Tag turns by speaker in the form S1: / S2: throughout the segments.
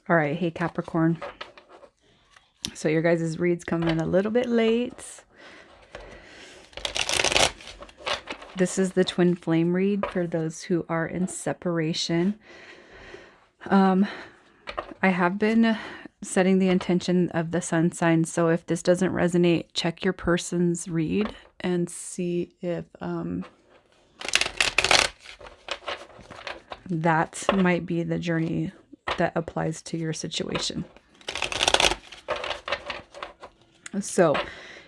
S1: All right. Hey, Capricorn. So your guys' read's coming in a little bit late. This is the twin flame read for those who are in separation. I have been setting the intention of the sun sign. So if this doesn't resonate, check your person's read and see if that might be the journey that applies to your situation. So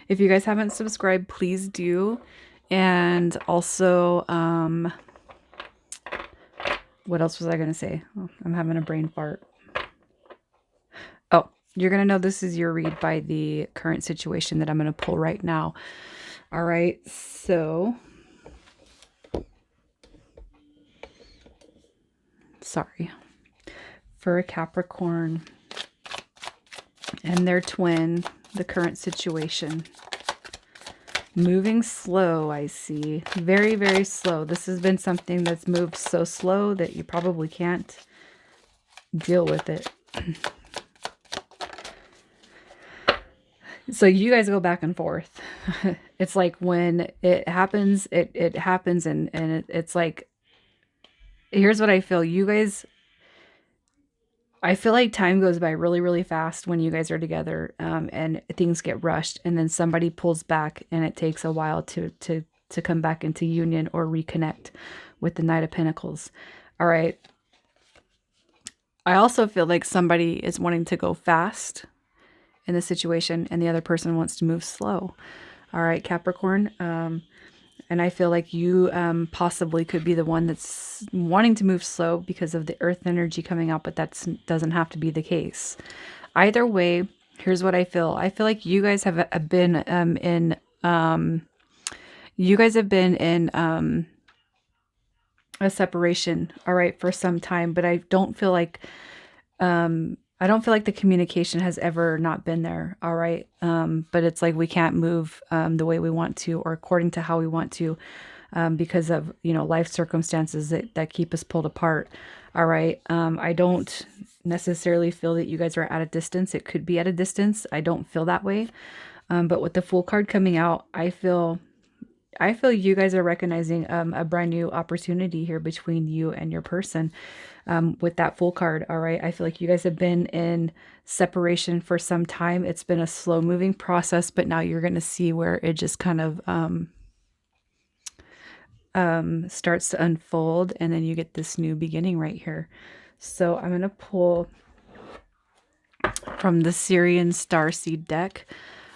S1: if you guys haven't subscribed, please do. And also, what else was I going to say? Oh, I'm having a brain fart. Oh, you're going to know this is your read by the current situation that I'm going to pull right now. All right. So, sorry. For a Capricorn and their twin, the current situation. Moving slow, I see. Very, very slow. This has been something that's moved so slow that you probably can't deal with it. So you guys go back and forth. It's like when it happens, it happens, and it's like, here's what I feel. You guys, I feel like time goes by really, really fast when you guys are together, and things get rushed, and then somebody pulls back, and it takes a while to come back into union or reconnect with the Knight of Pentacles. All right. I also feel like somebody is wanting to go fast in the situation, and the other person wants to move slow. All right, Capricorn. And I feel like you possibly could be the one that's wanting to move slow because of the earth energy coming out, but that doesn't have to be the case. Either way, here's what I feel. I feel like you guys have been in a separation, all right, for some time, but I don't feel like the communication has ever not been there. All right. But it's like we can't move the way we want to or according to how we want to because of, life circumstances that keep us pulled apart. All right. I don't necessarily feel that you guys are at a distance. It could be at a distance. I don't feel that way. But with the Fool card coming out, I feel you guys are recognizing a brand new opportunity here between you and your person with that Fool card. All right. I feel like you guys have been in separation for some time. It's been a slow moving process, but now you're going to see where it just kind of starts to unfold. And then you get this new beginning right here. So I'm going to pull from the Syrian Starseed deck.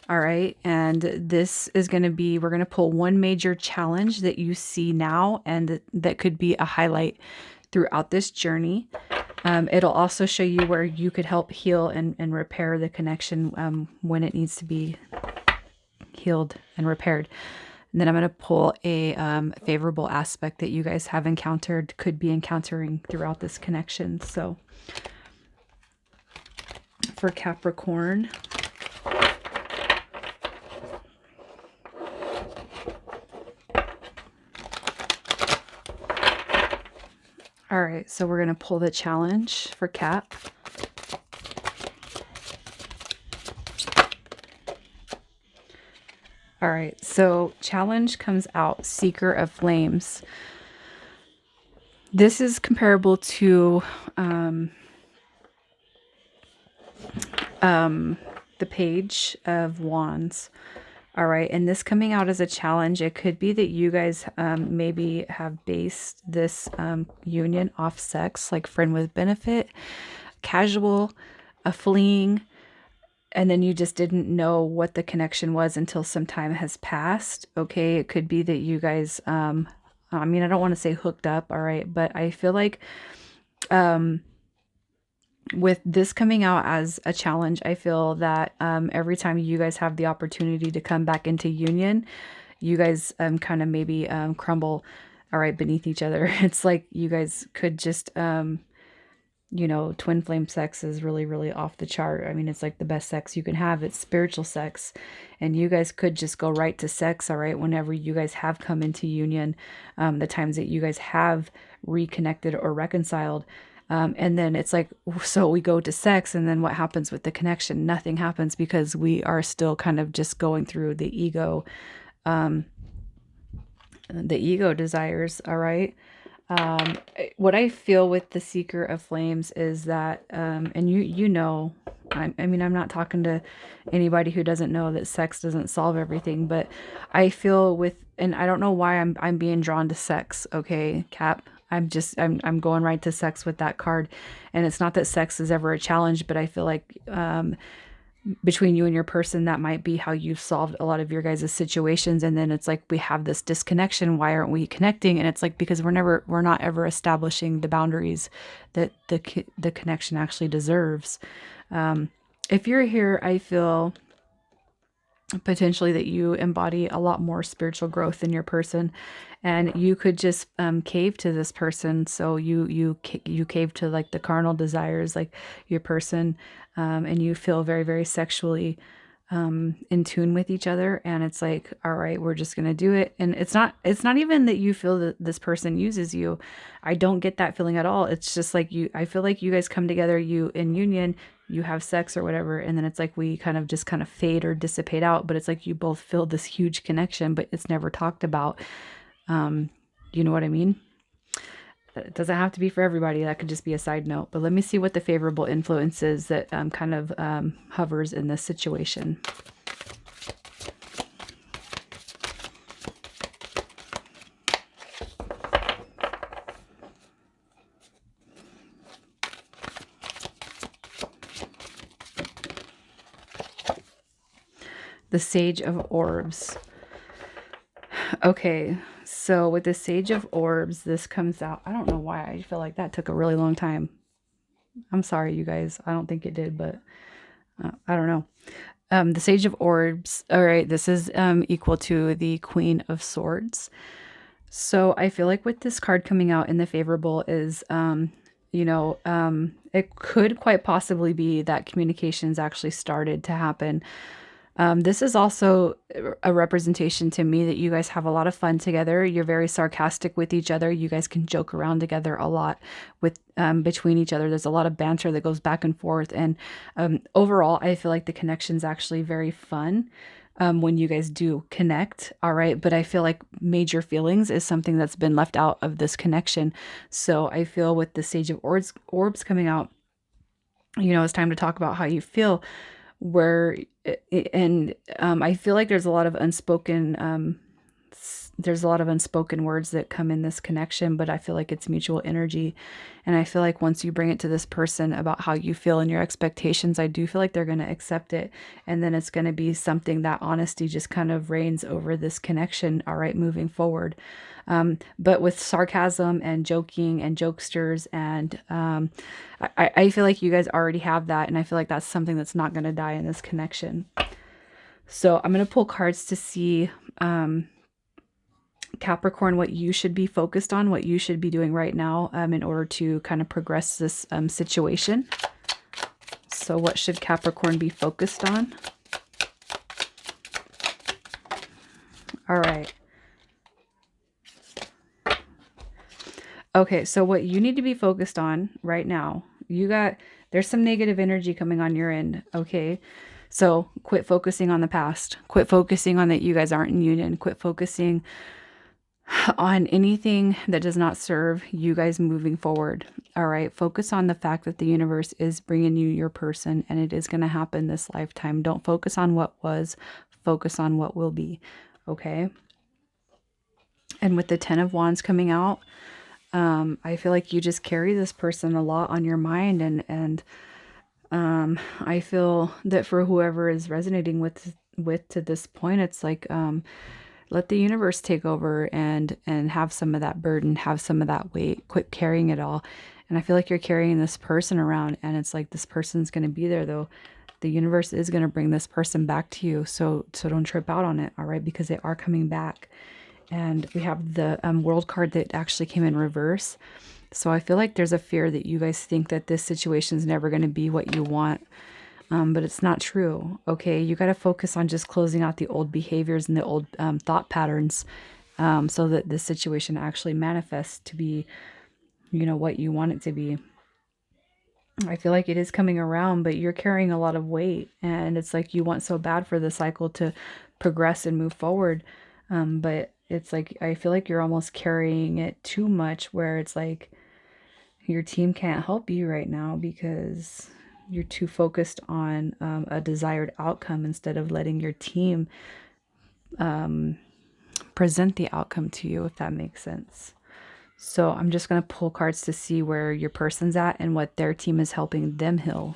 S1: All right. And this is going to be, we're going to pull one major challenge that you see now and that could be a highlight throughout this journey. It'll also show you where you could help heal and repair the connection when it needs to be healed and repaired. And then I'm going to pull a favorable aspect that you guys have encountered, could be encountering throughout this connection. So for Capricorn, all right, so we're going to pull the challenge for Cap. All right, so challenge comes out, Seeker of Flames. This is comparable to the Page of Wands. All right, and this coming out as a challenge, it could be that you guys maybe have based this union off sex, like friend with benefit, casual, a fleeing, and then you just didn't know what the connection was until some time has passed. Okay, it could be that you guys, I don't want to say hooked up, all right, but I feel like with this coming out as a challenge, I feel that every time you guys have the opportunity to come back into union, you guys kind of maybe crumble, all right, beneath each other. It's like you guys could just, twin flame sex is really, really off the chart. I mean, it's like the best sex you can have. It's spiritual sex. And you guys could just go right to sex, all right, whenever you guys have come into union, the times that you guys have reconnected or reconciled. And then it's like, so we go to sex, and then what happens with the connection? Nothing happens, because we are still kind of just going through the ego desires. All right. What I feel with the Seeker of Flames is that, and you know, I mean, I'm not talking to anybody who doesn't know that sex doesn't solve everything, but I feel with, and I don't know why I'm being drawn to sex. Okay, Cap. I'm going right to sex with that card, and it's not that sex is ever a challenge, but I feel like between you and your person, that might be how you've solved a lot of your guys' situations. And then it's like, we have this disconnection. Why aren't we connecting? And it's like, because we're not ever establishing the boundaries that the connection actually deserves. If you're here, I feel potentially that you embody a lot more spiritual growth in your person, and you could just cave to this person. So you cave to like the carnal desires, like your person, and you feel very, very sexually in tune with each other, and it's like, all right, we're just gonna do it. And it's not even that you feel that this person uses you. I don't get that feeling at all. It's just like, I feel like you guys come together, you in union, you have sex or whatever, and then it's like we kind of fade or dissipate out, but it's like you both feel this huge connection, but it's never talked about. You know what I mean? It doesn't have to be for everybody. That could just be a side note. But let me see what the favorable influence is that kind of hovers in this situation. The Sage of Orbs. Okay, so with the Sage of Orbs, this comes out. I don't know why. I feel like that took a really long time. I'm sorry, you guys. I don't think it did, but I don't know. The Sage of Orbs. All right, this is equal to the Queen of Swords. So I feel like with this card coming out in the favorable is, it could quite possibly be that communications actually started to happen. This is also a representation to me that you guys have a lot of fun together. You're very sarcastic with each other. You guys can joke around together a lot with between each other. There's a lot of banter that goes back and forth. And overall, I feel like the connection's actually very fun when you guys do connect. All right. But I feel like major feelings is something that's been left out of this connection. So I feel with the Sage of Orbs coming out, it's time to talk about how you feel. And I feel like there's a lot of unspoken words that come in this connection, but I feel like it's mutual energy. And I feel like once you bring it to this person about how you feel and your expectations, I do feel like they're going to accept it. And then it's going to be something that honesty just kind of reigns over this connection. All right, moving forward. But with sarcasm and joking and jokesters, and I feel like you guys already have that. And I feel like that's something that's not going to die in this connection. So I'm going to pull cards to see, Capricorn, what you should be focused on, what you should be doing right now in order to kind of progress this situation. So what should Capricorn be focused on? All right. Okay, so what you need to be focused on right now, there's some negative energy coming on your end, okay? So quit focusing on the past. Quit focusing on that you guys aren't in union. Quit focusing on anything that does not serve you guys moving forward. All right, focus on the fact that the universe is bringing you your person, and it is going to happen this lifetime. Don't focus on what was, focus on what will be, okay? And with the 10 of Wands coming out, I feel like you just carry this person a lot on your mind, and I feel that for whoever is resonating with to this point, it's like, let the universe take over and have some of that burden, have some of that weight, quit carrying it all. And I feel like you're carrying this person around, and it's like, this person's going to be there though. The universe is going to bring this person back to you. So don't trip out on it. All right. Because they are coming back. And we have the World card that actually came in reverse. So I feel like there's a fear that you guys think that this situation is never going to be what you want. But it's not true. Okay, you got to focus on just closing out the old behaviors and the old thought patterns, so that this situation actually manifests to be, what you want it to be. I feel like it is coming around, but you're carrying a lot of weight, and it's like you want so bad for the cycle to progress and move forward. But it's like I feel like you're almost carrying it too much, where it's like your team can't help you right now because you're too focused on a desired outcome instead of letting your team present the outcome to you, if that makes sense. So I'm just going to pull cards to see where your person's at and what their team is helping them heal.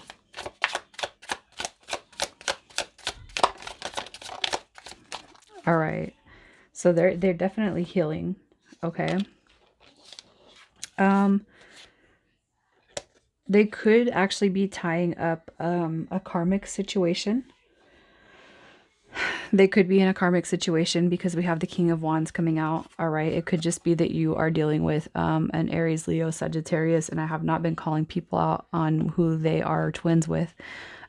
S1: All right. So they're definitely healing. Okay. They could actually be tying up a karmic situation. They could be in a karmic situation because we have the King of Wands coming out. All right. It could just be that you are dealing with an Aries, Leo, Sagittarius, and I have not been calling people out on who they are twins with.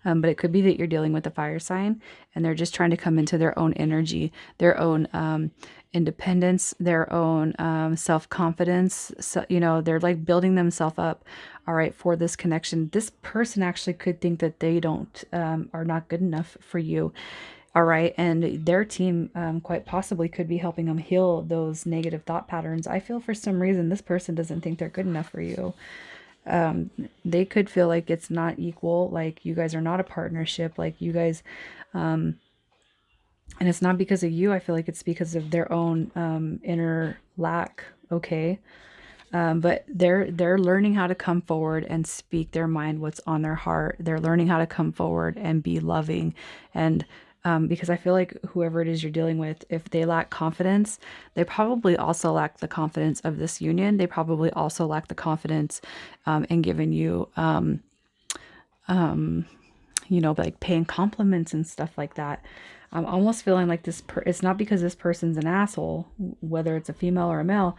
S1: But it could be that you're dealing with a fire sign and they're just trying to come into their own energy, their own independence, their own self-confidence. So, you know, they're like building themselves up, all right, for this connection. This person actually could think that they don't, are not good enough for you. All right. And their team quite possibly could be helping them heal those negative thought patterns. I feel for some reason this person doesn't think they're good enough for you. They could feel like it's not equal, like you guys are not a partnership, like you guys, and it's not because of you. I feel like it's because of their own inner lack. Okay. But they're learning how to come forward and speak their mind, what's on their heart. They're learning how to come forward and be loving. And because I feel like whoever it is you're dealing with, if they lack confidence, they probably also lack the confidence of this union. They probably also lack the confidence in giving you, you know, like paying compliments and stuff like that. I'm almost feeling like it's not because this person's an asshole, whether it's a female or a male.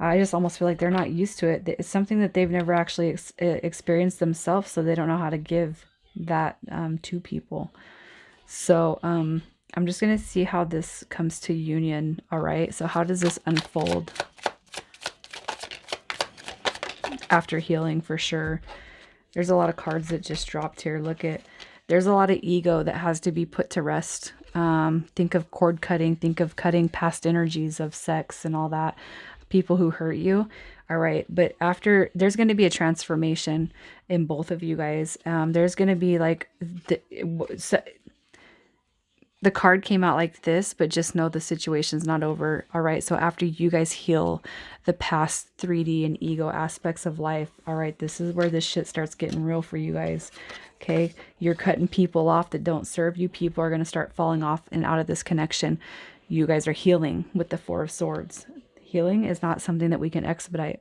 S1: I just almost feel like they're not used to it. It's something that they've never actually experienced themselves, so they don't know how to give that to people. So I'm just going to see how this comes to union. All right. So how does this unfold after healing for sure? There's a lot of cards that just dropped here. Look at, there's a lot of ego that has to be put to rest. Think of cord cutting. Think of cutting past energies of sex and all that. People who hurt you. All right. But after, there's going to be a transformation in both of you guys. There's going to be like, the card came out like this, but just know the situation's not over. All right. So after you guys heal the past 3D and ego aspects of life, all right, this is where this shit starts getting real for you guys. Okay. You're cutting people off that don't serve you. People are going to start falling off and out of this connection. You guys are healing with the Four of Swords. Healing is not something that we can expedite.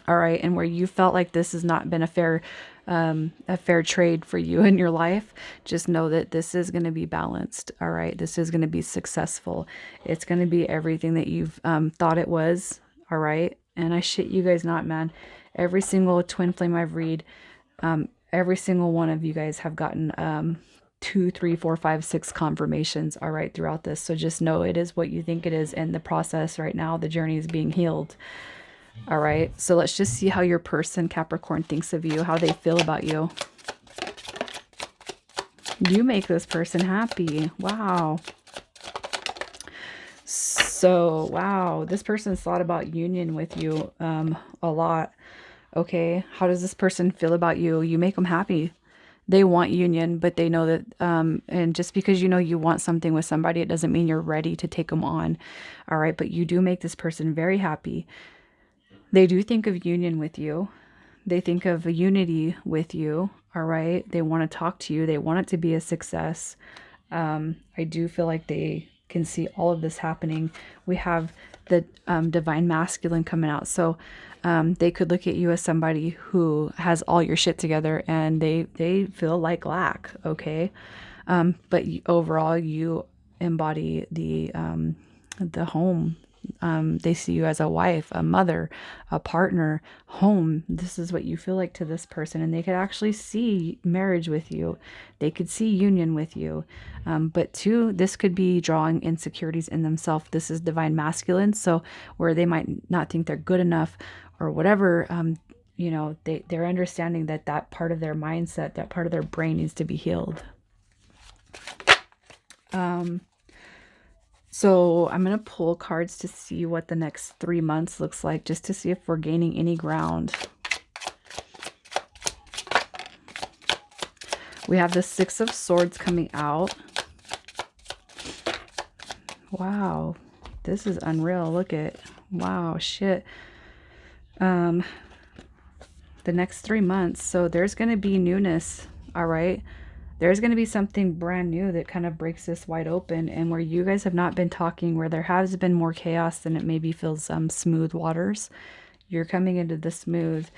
S1: All right. And where you felt like this has not been a fair trade for you in your life, just know that this is going to be balanced. All right. This is going to be successful. It's going to be everything that you've thought it was. All right. And I shit you guys not, man. Every single twin flame I've read, every single one of you guys have gotten 2, 3, 4, 5, 6 confirmations. All right. Throughout this. So just know it is what you think it is. And the process right now, the journey is being healed. All right, so let's just see how your person, Capricorn, thinks of you, how they feel about you. You make this person happy. Wow. So, wow, this person's thought about union with you a lot. Okay, how does this person feel about you? You make them happy. They want union, but they know that, and just because you know you want something with somebody, it doesn't mean you're ready to take them on. All right, but you do make this person very happy. They do think of union with you. They think of a unity with you. All right. They want to talk to you. They want it to be a success. I do feel like they can see all of this happening. We have the divine masculine coming out. So they could look at you as somebody who has all your shit together and they feel like lack. Okay. But overall, you embody the home. They see you as a wife, a mother, a partner, home. This is what you feel like to this person. And they could actually see marriage with you. They could see union with you. But two, this could be drawing insecurities in themselves. This is divine masculine. So where they might not think they're good enough or whatever, you know, they're understanding that that part of their mindset, that part of their brain needs to be healed. So I'm going to pull cards to see what the next 3 months looks like, just to see if we're gaining any ground. We have the Six of Swords coming out. Wow, this is unreal. Look at, wow, shit. The next 3 months. So there's going to be newness. All right. There's going to be something brand new that kind of breaks this wide open, and where you guys have not been talking, where there has been more chaos than it maybe feels smooth waters, you're coming into the smooth.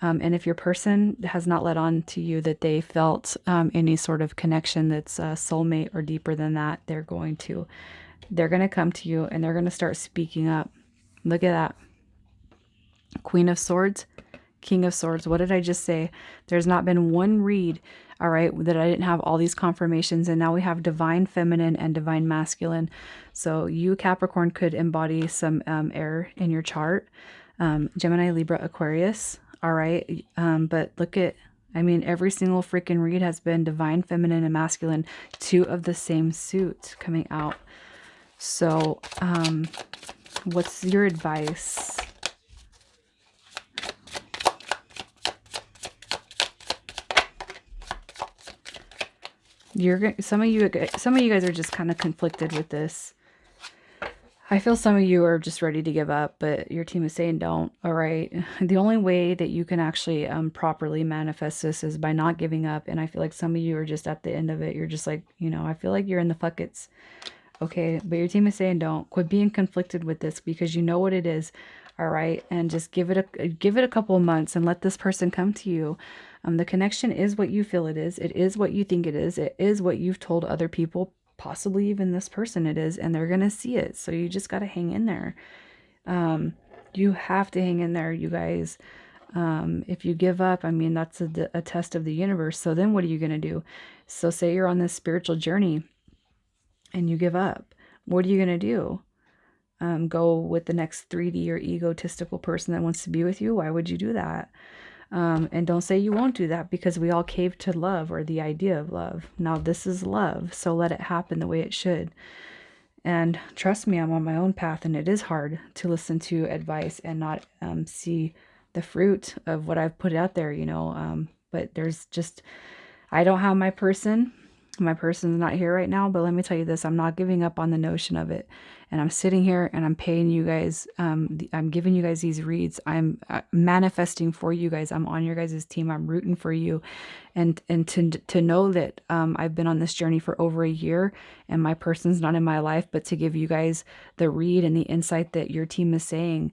S1: And if your person has not let on to you that they felt any sort of connection that's soulmate or deeper than that, they're going to come to you and they're going to start speaking up. Look at that. Queen of Swords, King of Swords. What did I just say? There's not been one read, all right, that I didn't have all these confirmations. And now we have divine feminine and divine masculine. So you, Capricorn, could embody some air in your chart. Gemini, Libra, Aquarius. All right. But look at, I mean, every single freaking read has been divine feminine and masculine, two of the same suit coming out. So what's your advice? Some of you guys are just kind of conflicted with this. I feel some of you are just ready to give up, but your team is saying don't. All right. The only way that you can actually properly manifest this is by not giving up. And I feel like some of you are just at the end of it. You're just like, you know, I feel like you're in the buckets. Okay. But your team is saying don't. Quit being conflicted with this because you know what it is. All right. And just give it a couple of months and let this person come to you. The connection is what you feel it is. It is what you think it is. It is what you've told other people, possibly even this person it is, and they're going to see it. So you just got to hang in there. You have to hang in there, you guys. If you give up, I mean, that's a test of the universe. So then what are you going to do? So say you're on this spiritual journey and you give up. What are you going to do? Go with the next 3D or egotistical person that wants to be with you? Why would you do that? And don't say you won't do that, because we all cave to love or the idea of love. Now this is love, so let it happen the way it should. And trust me, I'm on my own path, and it is hard to listen to advice and not see the fruit of what I've put out there, you know. But there's just, I don't have my person. My person's not here right now, but let me tell you this, I'm not giving up on the notion of it. And I'm sitting here and I'm paying you guys, I'm giving you guys these reads. I'm manifesting for you guys. I'm on your guys' team. I'm rooting for you. And to know that I've been on this journey for over a year and my person's not in my life, but to give you guys the read and the insight that your team is saying,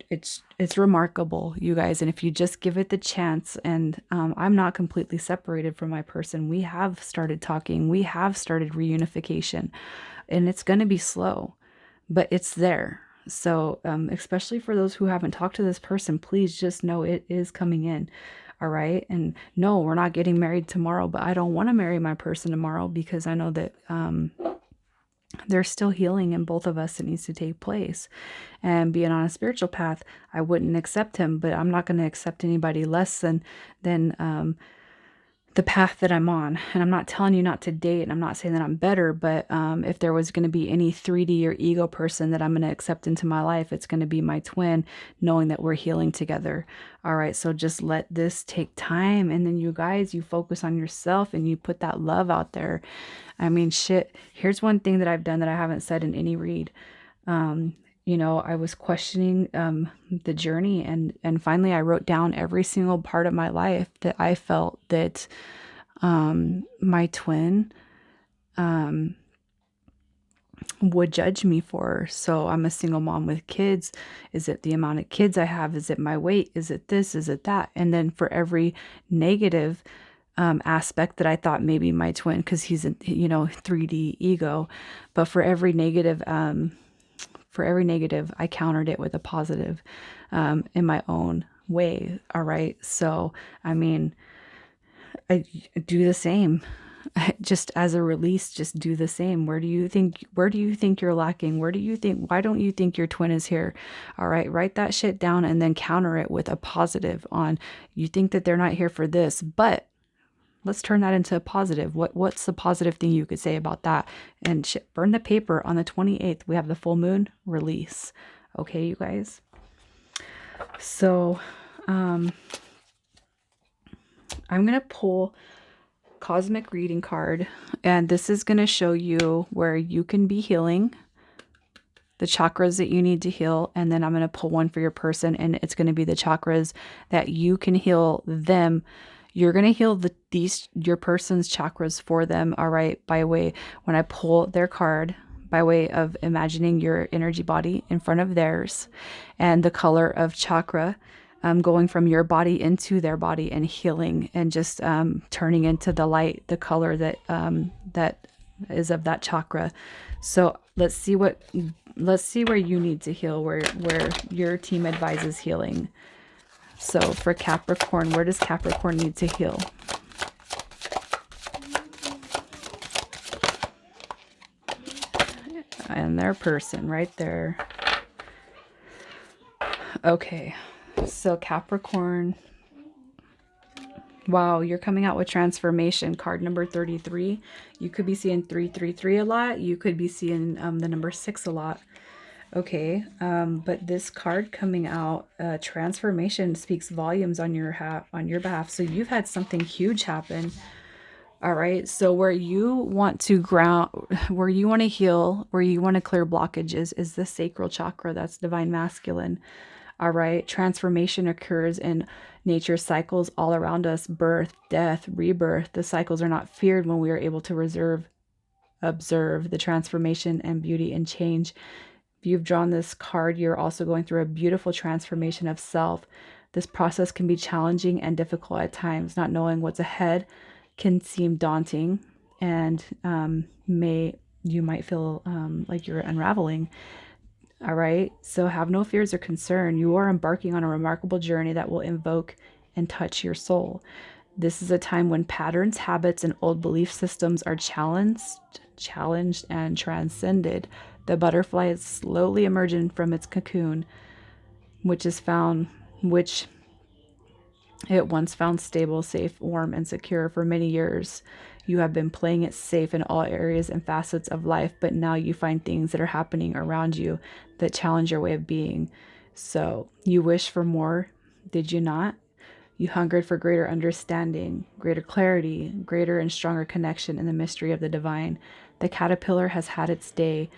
S1: it's remarkable, you guys. And if you just give it the chance, and I'm not completely separated from my person. We have started talking. We have started reunification, and it's going to be slow, but it's there. So especially for those who haven't talked to this person, please just know it is coming in. All right. And no, we're not getting married tomorrow, but I don't want to marry my person tomorrow, because I know that there's still healing in both of us that needs to take place. And being on a spiritual path, I wouldn't accept him, but I'm not going to accept anybody less than the path that I'm on. And I'm not telling you not to date, and I'm not saying that I'm better, but if there was going to be any 3D or ego person that I'm going to accept into my life, it's going to be my twin, knowing that we're healing together. All right, so just let this take time, and then you guys, you focus on yourself and you put that love out there. I mean, shit, here's one thing that I've done that I haven't said in any read. You know, I was questioning the journey, and finally I wrote down every single part of my life that I felt that my twin would judge me for. So I'm a single mom with kids. Is it the amount of kids I have? Is it my weight? Is it this? Is it that? And then for every negative aspect that I thought maybe my twin, because he's a, you know, 3D ego, but for every negative, I countered it with a positive in my own way. All right. So, I mean, I do the same. just as a release, just do the same. Where do you think you're lacking? Why don't you think your twin is here? All right, write that shit down and then counter it with a positive on, you think that they're not here for this, but let's turn that into a positive. What's the positive thing you could say about that? And shit, burn the paper. On the 28th, we have the full moon, release. Okay, you guys. So, I'm going to pull cosmic reading card, and this is going to show you where you can be healing the chakras that you need to heal. And then I'm going to pull one for your person, and it's going to be the chakras that you can heal them. You're going to heal your person's chakras for them. All right. By way, when I pull their card, by way of imagining your energy body in front of theirs and the color of chakra, going from your body into their body and healing, and just turning into the light, the color that that is of that chakra. So let's see where you need to heal, where your team advises healing. So for Capricorn, where does Capricorn need to heal? And their person right there. Okay. So Capricorn, wow, you're coming out with transformation. Card number 33. You could be seeing 333 a lot. You could be seeing the number 6 a lot. Okay, but this card coming out, transformation, speaks volumes on your behalf. So you've had something huge happen. All right. So where you want to ground, where you want to heal, where you want to clear blockages is the sacral chakra. That's divine masculine. All right. Transformation occurs in nature's cycles all around us: birth, death, rebirth. The cycles are not feared when we are able to observe the transformation and beauty and change. If you've drawn this card, you're also going through a beautiful transformation of self. This process can be challenging and difficult at times. Not knowing what's ahead can seem daunting, and you might feel like you're unraveling. All right. So have no fears or concern. You are embarking on a remarkable journey that will invoke and touch your soul. This is a time when patterns, habits, and old belief systems are challenged and transcended. The butterfly is slowly emerging from its cocoon, which it once found stable, safe, warm, and secure. For many years, you have been playing it safe in all areas and facets of life, but now you find things that are happening around you that challenge your way of being. So you wish for more, did you not? You hungered for greater understanding, greater clarity, greater and stronger connection in the mystery of the divine. The caterpillar has had its day.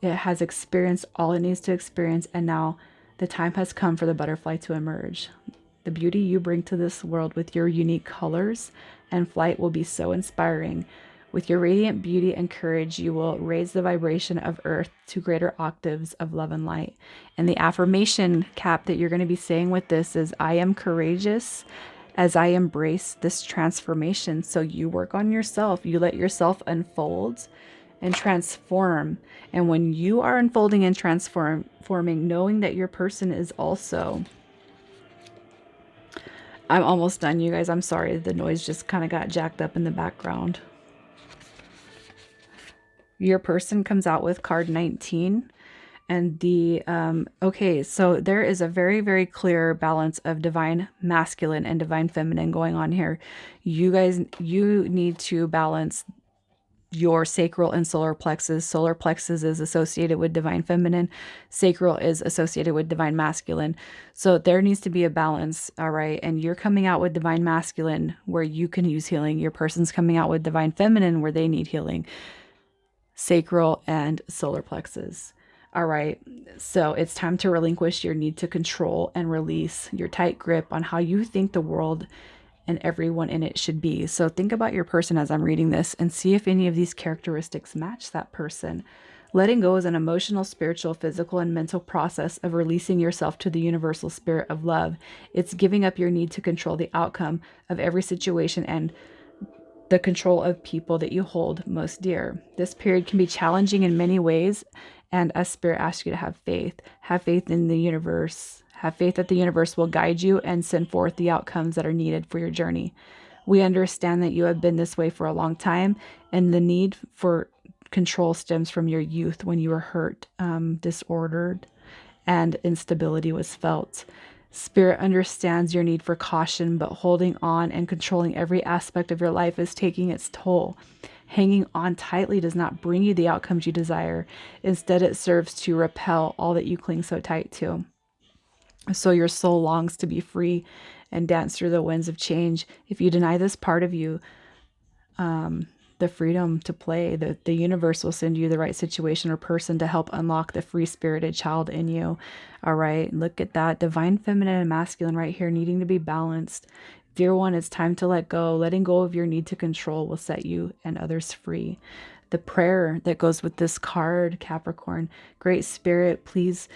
S1: It has experienced all it needs to experience, and now the time has come for the butterfly to emerge. The beauty you bring to this world with your unique colors and flight will be so inspiring. With your radiant beauty and courage, you will raise the vibration of Earth to greater octaves of love and light. And the affirmation cap that you're going to be saying with this is, I am courageous as I embrace this transformation. So you work on yourself. You let yourself unfold and transform. And when you are unfolding and transforming, knowing that your person is also... I'm almost done, you guys. I'm sorry. The noise just kind of got jacked up in the background. Your person comes out with card 19. And okay, so there is a very, very clear balance of divine masculine and divine feminine going on here. You guys, you need to balance your sacral and solar plexus. Solar plexus is associated with divine feminine. Sacral is associated with divine masculine. So there needs to be a balance, all right? And you're coming out with divine masculine where you can use healing. Your person's coming out with divine feminine where they need healing. Sacral and solar plexus. All right. So it's time to relinquish your need to control and release your tight grip on how you think the world and everyone in it should be. So think about your person as I'm reading this and see if any of these characteristics match that person. Letting go is an emotional, spiritual, physical, and mental process of releasing yourself to the universal spirit of love. It's giving up your need to control the outcome of every situation and the control of people that you hold most dear. This period can be challenging in many ways, and as Spirit asks you to have faith. Have faith in the universe. Have faith that the universe will guide you and send forth the outcomes that are needed for your journey. We understand that you have been this way for a long time, and the need for control stems from your youth when you were hurt, disordered, and instability was felt. Spirit understands your need for caution, but holding on and controlling every aspect of your life is taking its toll. Hanging on tightly does not bring you the outcomes you desire. Instead, it serves to repel all that you cling so tight to. So your soul longs to be free and dance through the winds of change. If you deny this part of you, the freedom to play, the universe will send you the right situation or person to help unlock the free spirited child in you. All right, look at that. Divine feminine and masculine right here needing to be balanced. Dear one, it's time to let go. Letting go of your need to control will set you and others free. The prayer that goes with this card, Capricorn, Great Spirit, please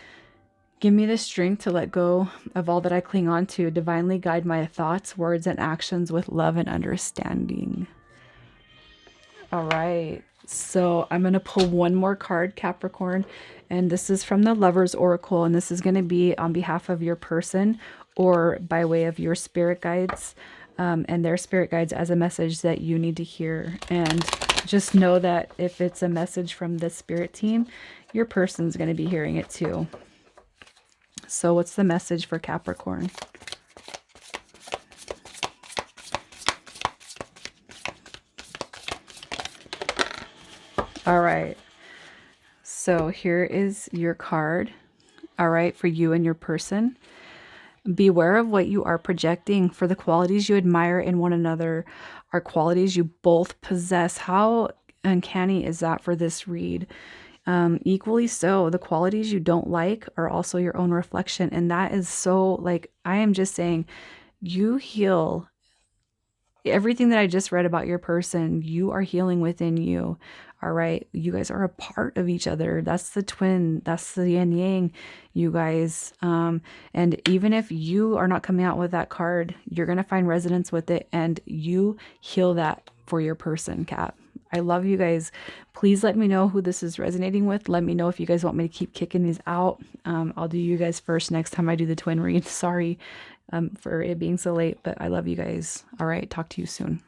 S1: give me the strength to let go of all that I cling on to. Divinely guide my thoughts, words, and actions with love and understanding. All right. So I'm going to pull one more card, Capricorn. And this is from the Lover's Oracle. And this is going to be on behalf of your person or by way of your spirit guides and their spirit guides as a message that you need to hear. And just know that if it's a message from the spirit team, your person's going to be hearing it too. So what's the message for Capricorn? All right. So here is your card. All right, for you and your person. Beware of what you are projecting, for the qualities you admire in one another are qualities you both possess. How uncanny is that for this read? Equally so, the qualities you don't like are also your own reflection. And that is so, like, I am just saying, you heal everything that I just read about your person. You are healing within you. All right. You guys are a part of each other. That's the twin. That's the yin yang, you guys. And even if you are not coming out with that card, you're going to find resonance with it and you heal that for your person, Cap. I love you guys. Please let me know who this is resonating with. Let me know if you guys want me to keep kicking these out. I'll do you guys first next time I do the twin read. Sorry for it being so late, but I love you guys. All right. Talk to you soon.